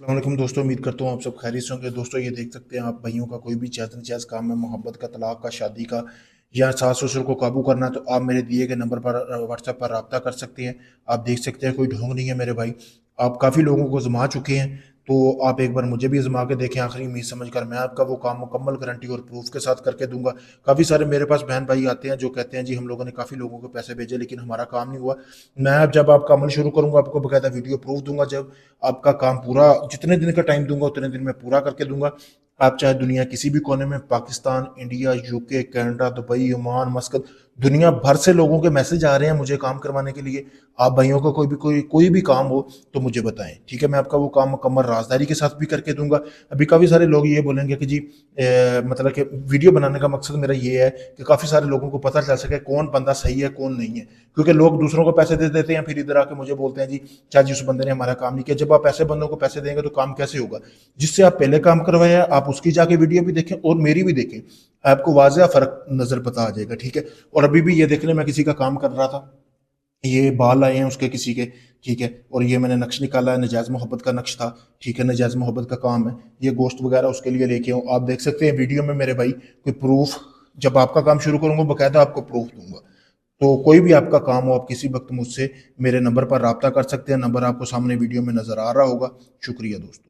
अस्सलाम वालेकुम दोस्तों, उम्मीद करता हूँ आप सब खैरियत से होंगे। दोस्तों ये देख सकते हैं आप भाइयों का कोई भी जायज़ नाजायज़ काम है, मोहब्बत का, तलाक का, शादी का या सास ससुर को काबू करना है तो आप मेरे दिए गए नंबर पर व्हाट्सएप पर रब्ता कर सकते हैं। आप देख सकते हैं कोई ढोंग नहीं है मेरे भाई। आप काफ़ी लोगों को आज़मा चुके हैं, तो आप एक बार मुझे भी आज़मा के देखें आखिरी उम्मीद समझकर। मैं आपका वो काम मुकम्मल गारंटी और प्रूफ के साथ करके दूंगा। काफ़ी सारे मेरे पास बहन भाई आते हैं जो कहते हैं जी हम लोगों ने काफ़ी लोगों को पैसे भेजे लेकिन हमारा काम नहीं हुआ। मैं अब जब आपका अमल शुरू करूंगा आपको बकायदा वीडियो प्रूफ दूंगा। जब आपका काम पूरा जितने दिन का टाइम दूंगा उतने दिन में पूरा करके दूंगा। आप चाहे दुनिया किसी भी कोने में, Pakistan, India, UK, Canada, Dubai, Oman, मस्कत, दुनिया भर से लोगों के मैसेज आ रहे हैं मुझे काम करवाने के लिए। आप भाइयों का कोई भी काम हो तो मुझे बताएं, ठीक है। मैं आपका वो काम मुकम्मल राजदारी के साथ भी करके दूंगा। अभी काफ़ी सारे लोग ये बोलेंगे कि जी मतलब कि वीडियो बनाने का मकसद मेरा ये है कि काफ़ी सारे लोगों को पता चल सके कौन बंदा सही है कौन नहीं है। क्योंकि लोग दूसरों को पैसे दे देते हैं फिर इधर आके मुझे बोलते हैं जी चाहे जी उस बंदे ने हमारा काम नहीं किया। जब आप ऐसे बंदों को पैसे देंगे तो काम कैसे होगा? जिससे आप पहले काम करवाया आप उसकी जाके वीडियो भी देखें और मेरी भी देखें, आपको वाज़ेह फ़र्क नज़र पता आ जाएगा, ठीक है। और अभी भी ये देख लें, मैं किसी का काम कर रहा था, ये बाल आए हैं उसके किसी के, ठीक है। और ये मैंने नक्श निकाला है, नजायज़ मोहब्बत का नक्श था, ठीक है, नजायज़ मोहब्बत का काम है। ये गोश्त वगैरह उसके लिए लेके आऊँ, आप देख सकते हैं वीडियो में मेरे भाई कोई प्रूफ। जब आपका काम शुरू करूंगा बकायदा आपको प्रूफ दूंगा। तो कोई भी आपका काम हो आप किसी वक्त मुझसे मेरे नंबर पर रब्ता कर सकते हैं। नंबर आपको सामने वीडियो में नज़र आ रहा होगा। शुक्रिया दोस्तों।